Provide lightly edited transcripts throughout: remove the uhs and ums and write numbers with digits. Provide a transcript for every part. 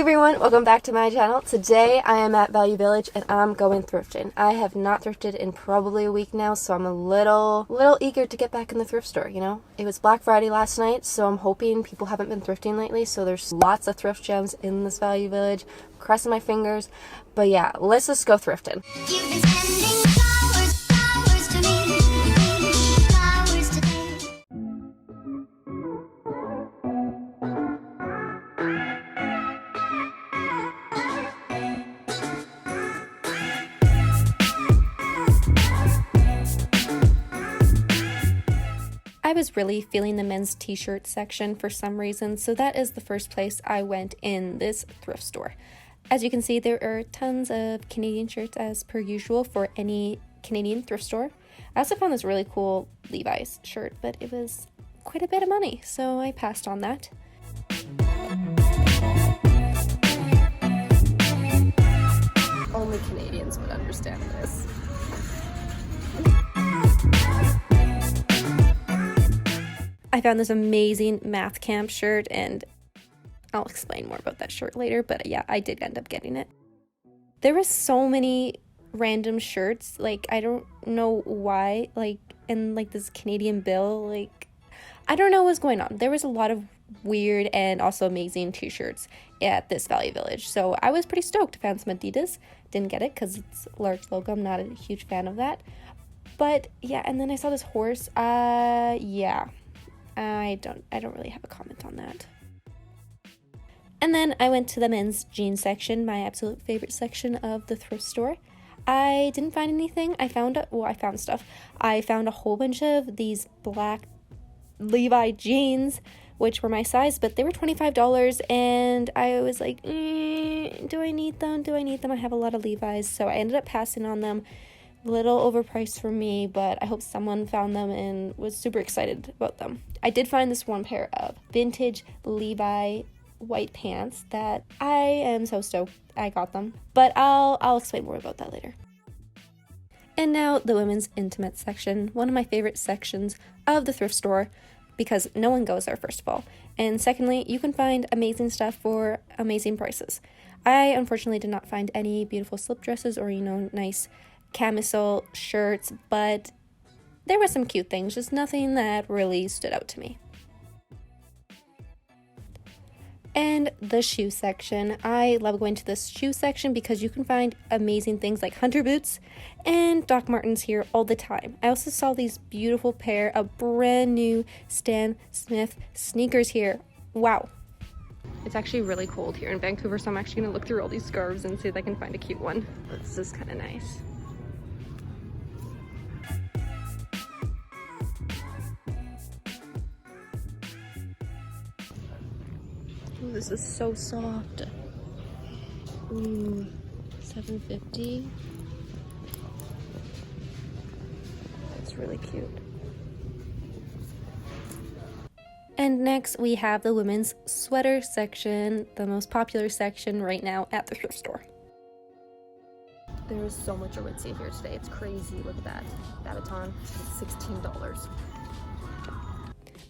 everyone, welcome back to my channel. Today I am at Value Village and I'm going thrifting. I have not thrifted in probably a week now, so I'm a little eager to get back in the thrift store, you know? It was Black Friday last night, so I'm hoping people haven't been thrifting lately, so there's lots of thrift gems in this Value Village. I'm crossing my fingers. But yeah, let's just go thrifting. I was really feeling the men's t-shirt section for some reason, so that is the first place I went in this thrift store. As you can see, there are tons of Canadian shirts as per usual for any Canadian thrift store. I also found this really cool Levi's shirt, but it was quite a bit of money, so I passed on that. Only Canadians would understand this. I found this amazing math camp shirt, and I'll explain more about that shirt later, but yeah, I did end up getting it. There was so many random shirts, like, I don't know why, like, in, like, this Canadian bill, like, I don't know what's going on. There was a lot of weird and also amazing t-shirts at this Value Village, so I was pretty stoked. Found some ADIDAS, didn't get it because it's a large logo, I'm not a huge fan of that, but yeah, and then I saw this horse, yeah. I don't really have a comment on that. And then I went to the men's jeans section, my absolute favorite section of the thrift store. I didn't find anything. I found stuff. I found a whole bunch of these black Levi jeans, which were my size, but they were $25, and I was like, do I need them? Do I need them? I have a lot of Levi's, so I ended up passing on them. Little overpriced for me, but I hope someone found them and was super excited about them. I did find this one pair of vintage Levi white pants that I am so stoked I got them, but I'll explain more about that later. And now the women's intimate section, one of my favorite sections of the thrift store because no one goes there, first of all, and secondly, you can find amazing stuff for amazing prices. I unfortunately did not find any beautiful slip dresses or, you know, nice camisole shirts, but there were some cute things, just nothing that really stood out to me. And the shoe section. I love going to this shoe section because you can find amazing things like hunter boots and Doc Martens here all the time. I also saw these beautiful pair of brand new Stan Smith sneakers here. Wow. It's actually really cold here in Vancouver, so I'm actually going to look through all these scarves and see if I can find a cute one. This is kind of nice. Ooh, this is so soft. Ooh, $7.50. That's really cute. And next we have the women's sweater section, the most popular section right now at the thrift store. There is so much Aritzia here today. It's crazy. Look at that. Babaton is $16.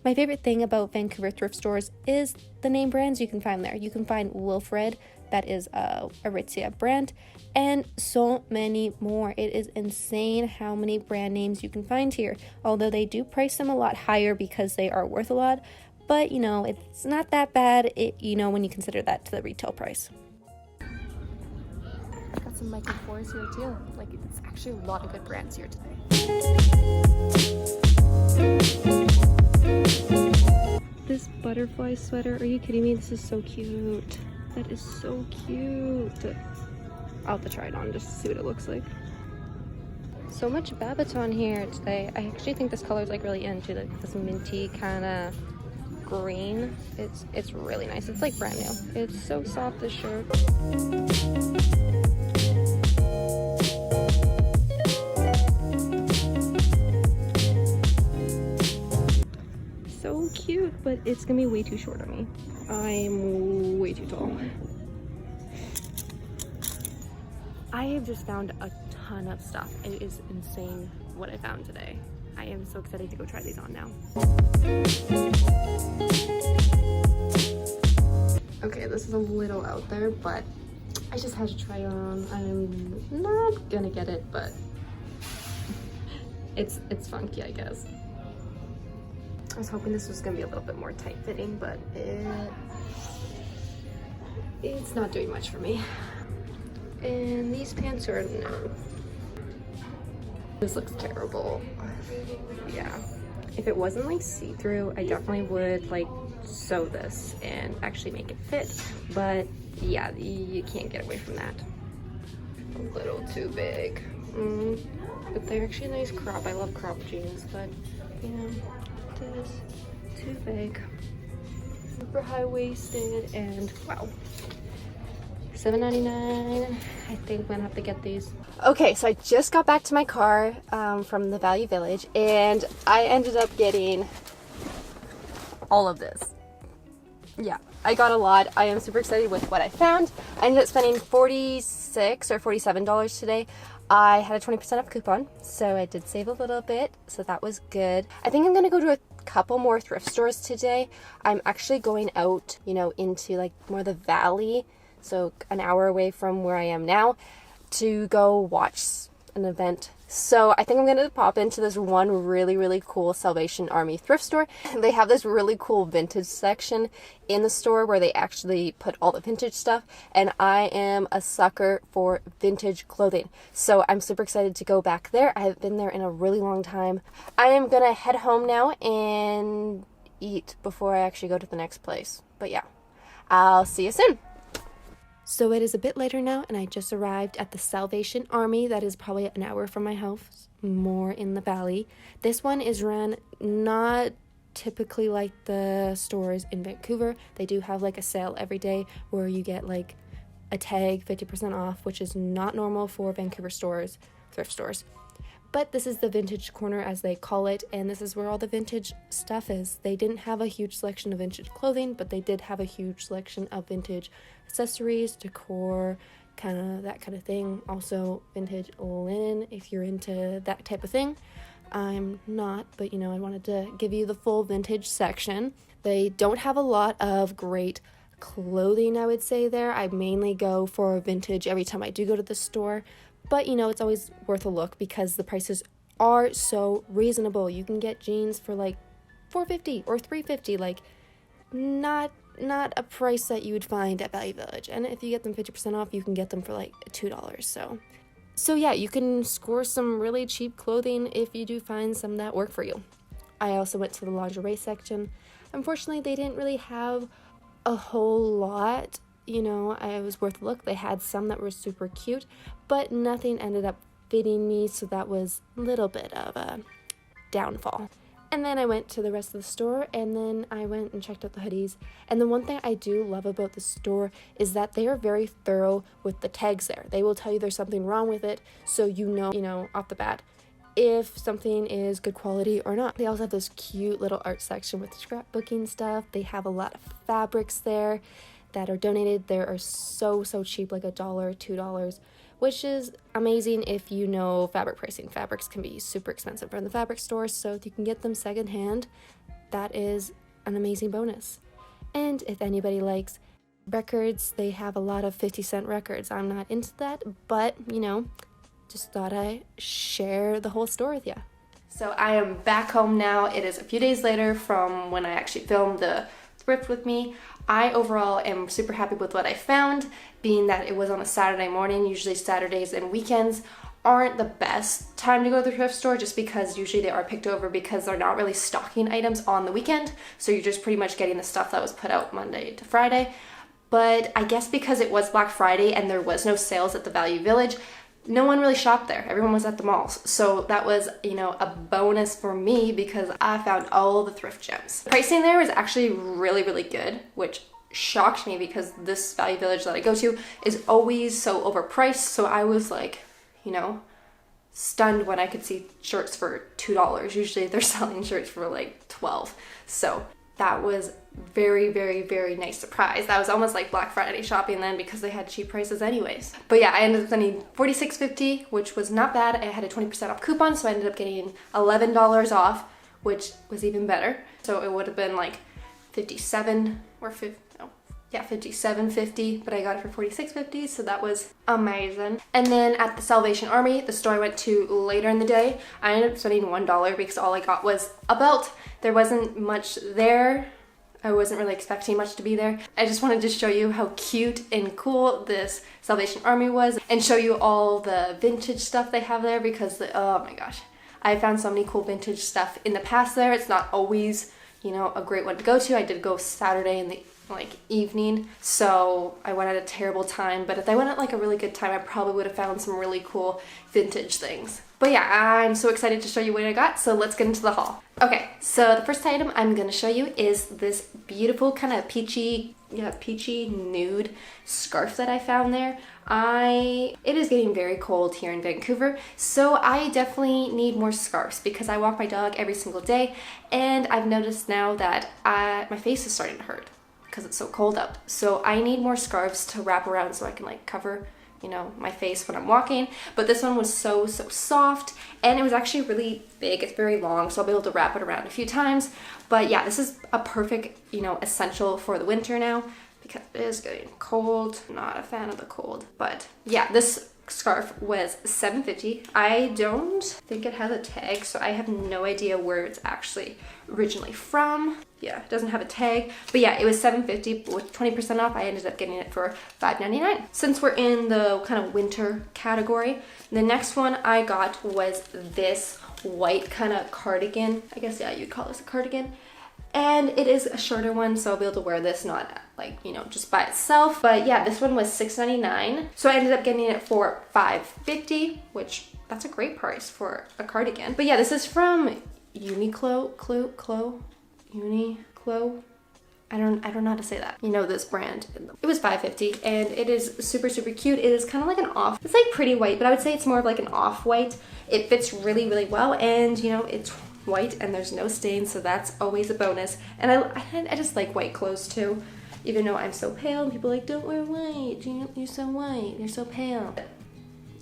My favorite thing about Vancouver thrift stores is the name brands you can find there. You can find Wilfred, that is a Aritzia brand, and so many more. It is insane how many brand names you can find here, although they do price them a lot higher because they are worth a lot, but you know, it's not that bad, you know, when you consider that to the retail price. Got some Michael Kors here too. Like, it's actually a lot of good brands here today. This butterfly sweater, are you kidding me? This is so cute. That is so cute. I'll have to try it on just to see what it looks like. So much Babaton here today. I actually think this color is like really into this minty kind of green. It's really nice. It's like brand new. It's so soft, this shirt. So cute, but it's gonna be way too short on me. I'm way too tall. I have just found a ton of stuff. It is insane what I found today. I am so excited to go try these on now. Okay, this is a little out there, but I just had to try it on. I'm not gonna get it, but it's funky, I guess. I was hoping this was gonna be a little bit more tight fitting, but it's not doing much for me. And these pants are no. This looks terrible. Yeah. If it wasn't like see-through, I definitely would like sew this and actually make it fit. But yeah, you can't get away from that. A little too big. But they're actually a nice crop. I love crop jeans, but you know, it is too big. Super high-waisted and wow. $7.99. I think I'm gonna have to get these. Okay, so I just got back to my car from the Value Village, and I ended up getting all of this. Yeah, I got a lot. I am super excited with what I found. I ended up spending $46 or $47 today. I had a 20% off coupon, so I did save a little bit, so that was good. I think I'm gonna go to a couple more thrift stores today. I'm actually going out, you know, into like more the valley, so an hour away from where I am now, to go watch an event. So I think I'm gonna pop into this one really cool Salvation Army thrift store. They have this really cool vintage section in the store where they actually put all the vintage stuff, and I am a sucker for vintage clothing, so I'm super excited to go back there. I haven't been there in a really long time. I am gonna head home now and eat before I actually go to the next place. But yeah, I'll see you soon. So it is a bit later now, and I just arrived at the Salvation Army. That is probably an hour from my house, more in the valley. This one is run not typically like the stores in Vancouver. They do have like a sale every day where you get like a tag 50% off, which is not normal for Vancouver stores, thrift stores. But this is the vintage corner, as they call it, and this is where all the vintage stuff is. They didn't have a huge selection of vintage clothing, but they did have a huge selection of vintage accessories, decor, kind of that kind of thing. Also vintage linen, if you're into that type of thing. I'm not, but you know, I wanted to give you the full vintage section. They don't have a lot of great clothing, I would say, there. I mainly go for vintage every time I do go to the store. But, you know, it's always worth a look because the prices are so reasonable. You can get jeans for like $4.50 or $3.50, like not a price that you would find at Value Village. And if you get them 50% off, you can get them for like $2. So yeah, you can score some really cheap clothing if you do find some that work for you. I also went to the lingerie section. Unfortunately, they didn't really have a whole lot. You know, it was worth a look. They had some that were super cute, but nothing ended up fitting me, so that was a little bit of a downfall. And then I went to the rest of the store, and then I went and checked out the hoodies. And the one thing I do love about the store is that they are very thorough with the tags there. They will tell you there's something wrong with it, so you know off the bat if something is good quality or not. They also have this cute little art section with scrapbooking stuff. They have a lot of fabrics there that are donated. They are so cheap, like $1, $2, which is amazing if you know fabric pricing. Fabrics can be super expensive from the fabric stores, so if you can get them secondhand, that is an amazing bonus. And if anybody likes records, they have a lot of 50-cent records. I'm not into that, but you know, just thought I'd share the whole store with you. So I am back home now. It is a few days later from when I actually filmed the thrift with me. I overall am super happy with what I found, being that it was on a Saturday morning. Usually Saturdays and weekends aren't the best time to go to the thrift store, just because usually they are picked over because they're not really stocking items on the weekend, so you're just pretty much getting the stuff that was put out Monday to Friday. But I guess because it was Black Friday and there was no sales at the Value Village, no one really shopped there. Everyone was at the malls. So that was, you know, a bonus for me because I found all the thrift gems. Pricing there was actually really good, which shocked me because this Value Village that I go to is always so overpriced. So I was like, you know, stunned when I could see shirts for $2. Usually they're selling shirts for like $12. So that was very nice surprise. That was almost like Black Friday shopping then because they had cheap prices anyways. But yeah, I ended up spending $46.50, which was not bad. I had a 20% off coupon, so I ended up getting $11 off, which was even better. So it would have been like 57 or yeah, $57.50, but I got it for $46.50, so that was amazing. And then at the Salvation Army, the store I went to later in the day, I ended up spending $1 because all I got was a belt. There wasn't much there. I wasn't really expecting much to be there. I just wanted to show you how cute and cool this Salvation Army was and show you all the vintage stuff they have there because, oh my gosh, I found so many cool vintage stuff in the past there. It's not always, you know, a great one to go to. I did go Saturday in the evening, so I went at a terrible time, but if I went at like a really good time, I probably would have found some really cool vintage things. But yeah, I'm so excited to show you what I got, so let's get into the haul. Okay, so the first item I'm gonna show you is this beautiful kind of peachy nude scarf that I found there. It is getting very cold here in Vancouver, so I definitely need more scarves because I walk my dog every single day, and I've noticed now that my face is starting to hurt because it's so cold out. So I need more scarves to wrap around so I can like cover, you know, my face when I'm walking. But this one was so soft, and it was actually really big. It's very long, so I'll be able to wrap it around a few times. But yeah, this is a perfect, you know, essential for the winter now because it is getting cold. I'm not a fan of the cold, but yeah, this scarf was $7.50. I don't think it has a tag, so I have no idea where it's actually originally from. Yeah, it doesn't have a tag, but yeah, it was $7.50 with 20% off. I ended up getting it for $5.99. Since we're in the kind of winter category, the next one I got was this white kind of cardigan. I guess, yeah, you'd call this a cardigan. And it is a shorter one, so I'll be able to wear this not like, you know, just by itself. But yeah, this one was $6.99. So I ended up getting it for $5.50, which that's a great price for a cardigan. But yeah, this is from Uniqlo. I don't know how to say that. You know this brand. It was $5.50 and it is super cute. It is kind of like an off, it's like pretty white, but I would say it's more of like an off-white. It fits really well, and you know, it's white and there's no stains, so that's always a bonus. And I just like white clothes too, even though I'm so pale. People are like, don't wear white, you're so white, you're so pale.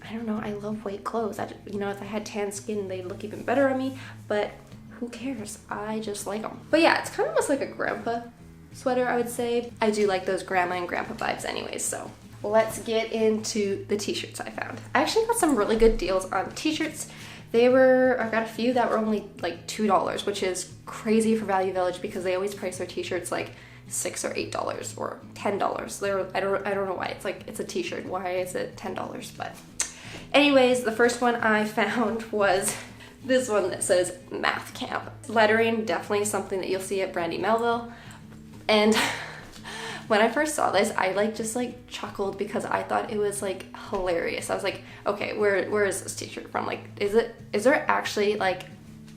I don't know, I love white clothes. You know, if I had tan skin, they'd look even better on me, but who cares? I just like them. But yeah, it's kind of almost like a grandpa sweater, I would say. I do like those grandma and grandpa vibes anyways, so let's get into the t-shirts I found. I actually got some really good deals on t-shirts. I got a few that were only like $2, which is crazy for Value Village because they always price their t-shirts like $6 or $8 or $10. I don't know why. It's like, it's a t-shirt. Why is it $10? But anyways, the first one I found was this one that says Math Camp. Lettering, definitely something that you'll see at Brandy Melville. And when I first saw this, I just chuckled because I thought it was like hilarious. I was like, okay, where is this t-shirt from? Like, is there actually like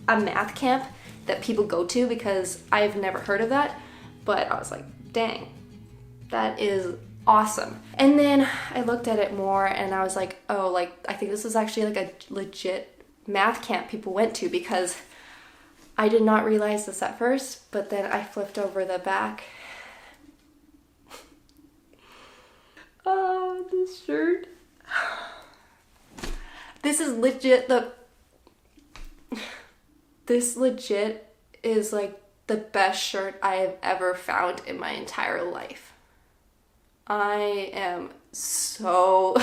a math camp that people go to? Because I've never heard of that. But I was like, dang, that is awesome. And then I looked at it more and I was like, oh, like I think this is actually like a legit math camp people went to, because I did not realize this at first, but then I flipped over the back. Oh, this shirt. This is legit this legit is like the best shirt I have ever found in my entire life. I am so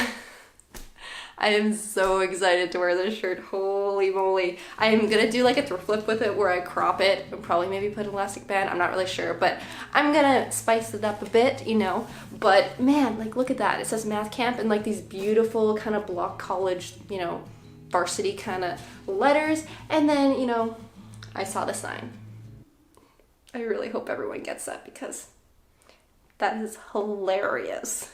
excited to wear this shirt. Holy moly. I am gonna do like a thrift flip with it where I crop it and probably maybe put an elastic band. I'm not really sure, but I'm gonna spice it up a bit, you know. But man, like look at that. It says Math Camp and like these beautiful kind of block college, you know, varsity kind of letters. And then, you know, I saw the sign. I really hope everyone gets that because that is hilarious.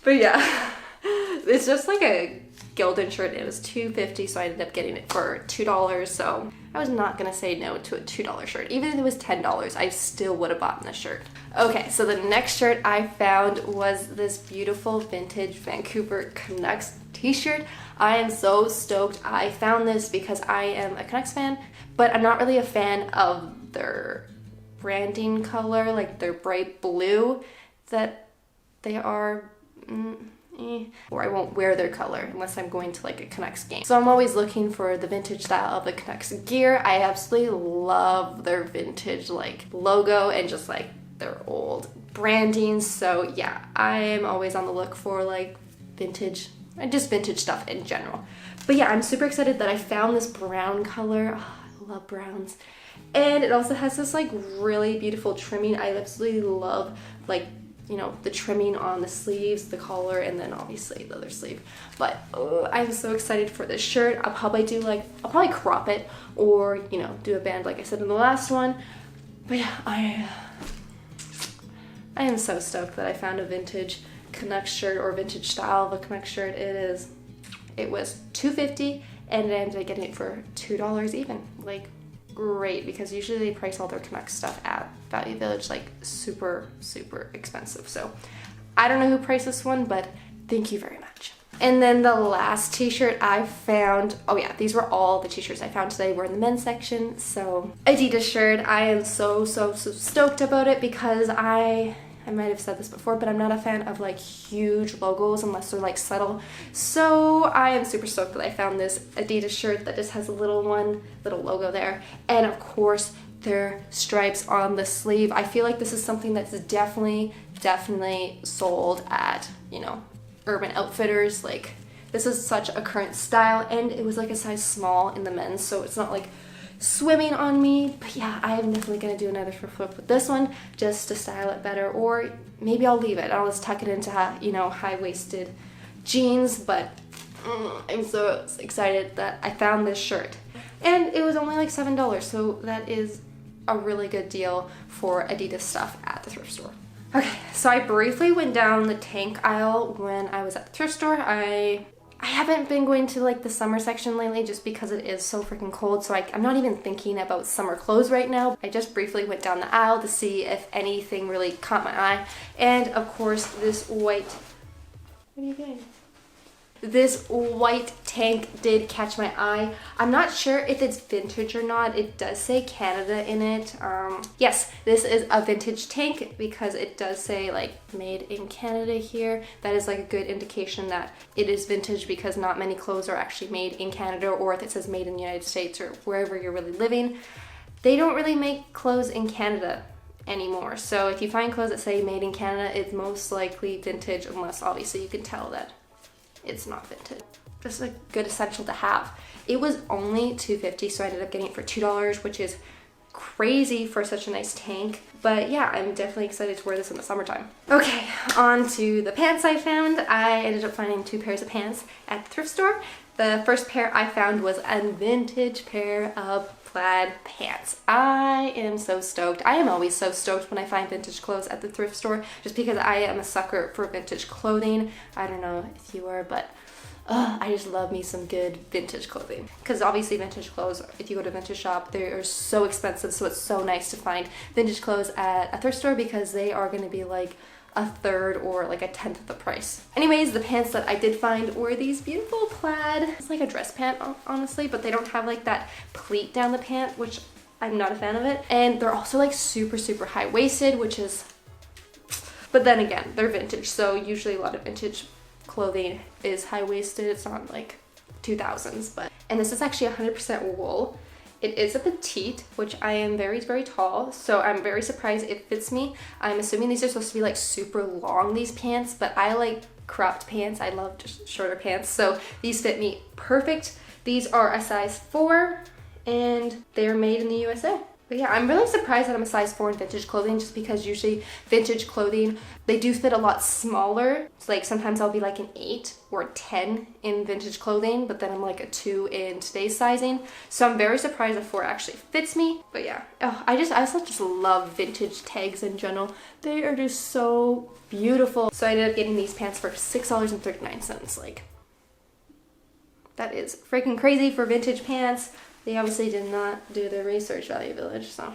But yeah, it's just like a Gildan shirt. It was $2.50, so I ended up getting it for $2. So I was not gonna say no to a $2 shirt. Even if it was $10, I still would have bought this shirt. Okay, so the next shirt I found was this beautiful vintage Vancouver Canucks t-shirt. I am so stoked. I found this because I am a Canucks fan, but I'm not really a fan of their branding color, like their bright blue that they are. Or I won't wear their color unless I'm going to like a Canucks game. So I'm always looking for the vintage style of the Canucks gear. I absolutely love their vintage like logo and just like their old branding. So yeah, I am always on the look for like vintage and just vintage stuff in general. But yeah, I'm super excited that I found this brown color. Oh, I love browns. And it also has this like really beautiful trimming. I absolutely love like, you know, the trimming on the sleeves, the collar, and then obviously the other sleeve. But I'm so excited for this shirt. I'll probably crop it or, you know, do a band like I said in the last one. But yeah, I am so stoked that I found a vintage Canucks shirt, or vintage style of a Canucks shirt. It was $2.50 and I ended up getting it for $2 even. Like, great, because usually they price all their Canucks stuff at Value Village like super expensive. So I don't know who priced this one, but thank you very much. And then the last t-shirt I found, oh yeah, these were all the t-shirts I found today were in the men's section. So Adidas shirt, I am so stoked about it because I might have said this before, but I'm not a fan of like huge logos unless they're like subtle. So I am super stoked that I found this Adidas shirt that just has a little logo there. And of course, their stripes on the sleeve. I feel like this is something that's definitely sold at, you know, Urban Outfitters. Like, this is such a current style, and it was like a size small in the men's, so it's not like swimming on me. But yeah, I am definitely gonna do another flip with this one just to style it better, or maybe I'll leave it. I'll just tuck it into, you know, high-waisted jeans. But I'm so excited that I found this shirt, and it was only like $7, so that is a really good deal for Adidas stuff at the thrift store. Okay, so I briefly went down the tank aisle when I was at the thrift store. I haven't been going to like the summer section lately just because it is so freaking cold, so I'm not even thinking about summer clothes right now. I just briefly went down the aisle to see if anything really caught my eye, and of course this white, what are you doing? This white tank did catch my eye. I'm not sure if it's vintage or not. It does say Canada in it. Yes, this is a vintage tank because it does say like made in Canada here. That is like a good indication that it is vintage, because not many clothes are actually made in Canada, or if it says made in the United States or wherever you're really living, they don't really make clothes in Canada anymore. So if you find clothes that say made in Canada, it's most likely vintage, unless obviously you can tell that it's not vintage. Just a good essential to have. It was only $2.50, so I ended up getting it for $2, which is crazy for such a nice tank. But yeah, I'm definitely excited to wear this in the summertime. Okay, on to the pants I found. I ended up finding 2 pairs of pants at the thrift store. The first pair I found was a vintage pair of plaid pants. I am so stoked. I am always so stoked when I find vintage clothes at the thrift store, just because I am a sucker for vintage clothing. I don't know if you are, but I just love me some good vintage clothing. Because obviously vintage clothes, if you go to a vintage shop, they are so expensive, so it's so nice to find vintage clothes at a thrift store because they are going to be like a third or like a tenth of the price. Anyways, the pants that I did find were these beautiful plaid. It's like a dress pant, honestly, but they don't have like that pleat down the pant, which I'm not a fan of it. And they're also like super high-waisted, which is, but then again, they're vintage, so usually a lot of vintage clothing is high-waisted. It's not like 2000s, but, and this is actually 100% wool. It is a petite, which I am very tall, so I'm very surprised it fits me. I'm assuming these are supposed to be like super long, these pants, but I like cropped pants. I love just shorter pants, so these fit me perfect. These are a size 4, and they're made in the USA. But yeah, I'm really surprised that I'm a size 4 in vintage clothing, just because usually vintage clothing, they do fit a lot smaller. It's like sometimes I'll be like an 8 or a 10 in vintage clothing, but then I'm like a 2 in today's sizing. So I'm very surprised that 4 actually fits me. But yeah, I also just love vintage tags in general. They are just so beautiful. So I ended up getting these pants for $6.39. Like, that is freaking crazy for vintage pants. They obviously did not do their research, Value Village, so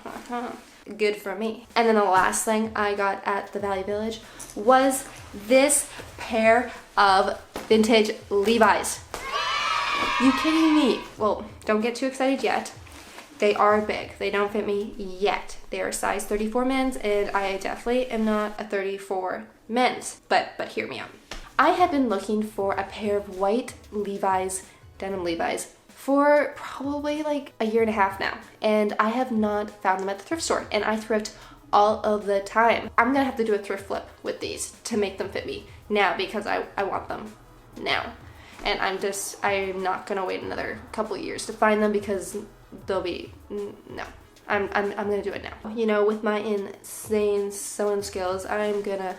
good for me. And then the last thing I got at the Value Village was this pair of vintage Levi's. You kidding me? Well, don't get too excited yet. They are big. They don't fit me yet. They are size 34 men's, and I definitely am not a 34 men's. But hear me out. I have been looking for a pair of white Levi's, denim Levi's, for probably like a year and a half now, and I have not found them at the thrift store, and I thrift all of the time. I'm gonna have to do a thrift flip with these to make them fit me now because I want them now. And I'm not gonna wait another couple years to find them because they'll be, no. I'm gonna do it now. You know, with my insane sewing skills, I'm gonna,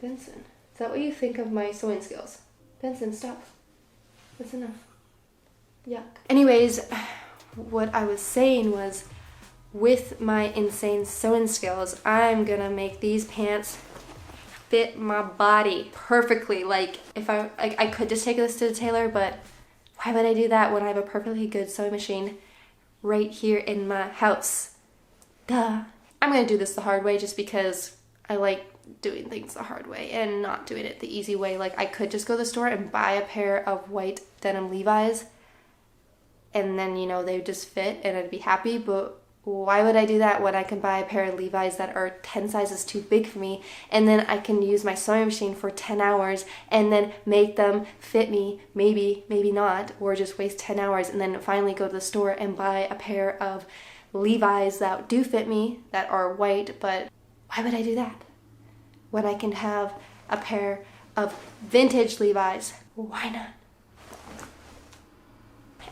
Benson, is that what you think of my sewing skills? Benson, stop. That's enough. Yuck. Anyways, what I was saying was, with my insane sewing skills, I'm gonna make these pants fit my body perfectly. Like, if I could just take this to the tailor, but why would I do that when I have a perfectly good sewing machine right here in my house? Duh. I'm gonna do this the hard way just because I like doing things the hard way and not doing it the easy way. Like, I could just go to the store and buy a pair of white denim Levi's and then, you know, they would just fit and I'd be happy, but why would I do that when I can buy a pair of Levi's that are 10 sizes too big for me, and then I can use my sewing machine for 10 hours and then make them fit me, maybe not, or just waste 10 hours and then finally go to the store and buy a pair of Levi's that do fit me, that are white. But why would I do that when I can have a pair of vintage Levi's? Why not?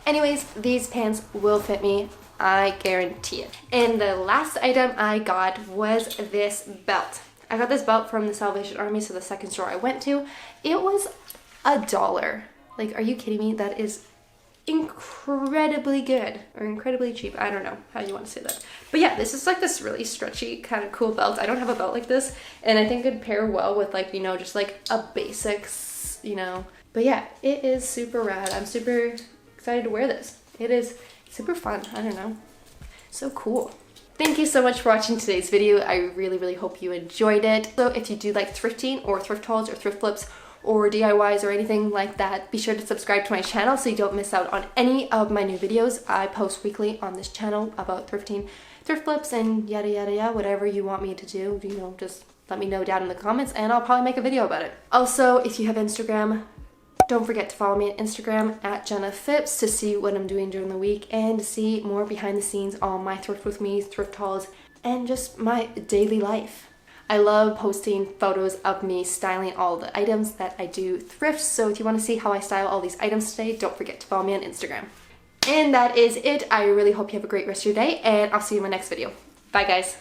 Anyways, these pants will fit me, I guarantee it. And the last item I got was this belt. I got this belt from the Salvation Army, so the second store I went to. It was $1. Like, are you kidding me? That is incredibly good, or incredibly cheap. I don't know how you want to say that. But yeah, this is like this really stretchy kind of cool belt. I don't have a belt like this, and I think it'd pair well with, like, you know, just like a basics, you know. But yeah, it is super rad. I'm super excited to wear this. It is super fun. I don't know. So cool. Thank you so much for watching today's video. I really hope you enjoyed it. So if you do like thrifting or thrift hauls or thrift flips or DIYs or anything like that, be sure to subscribe to my channel so you don't miss out on any of my new videos. I post weekly on this channel about thrifting, thrift flips, and yada yada, whatever you want me to do, you know, just let me know down in the comments and I'll probably make a video about it. Also, if you have Instagram, don't forget to follow me on Instagram at Jenna Phipps to see what I'm doing during the week and to see more behind the scenes on my thrift with me, thrift hauls, and just my daily life. I love posting photos of me styling all the items that I do thrift, so if you want to see how I style all these items today, don't forget to follow me on Instagram. And that is it. I really hope you have a great rest of your day, and I'll see you in my next video. Bye guys.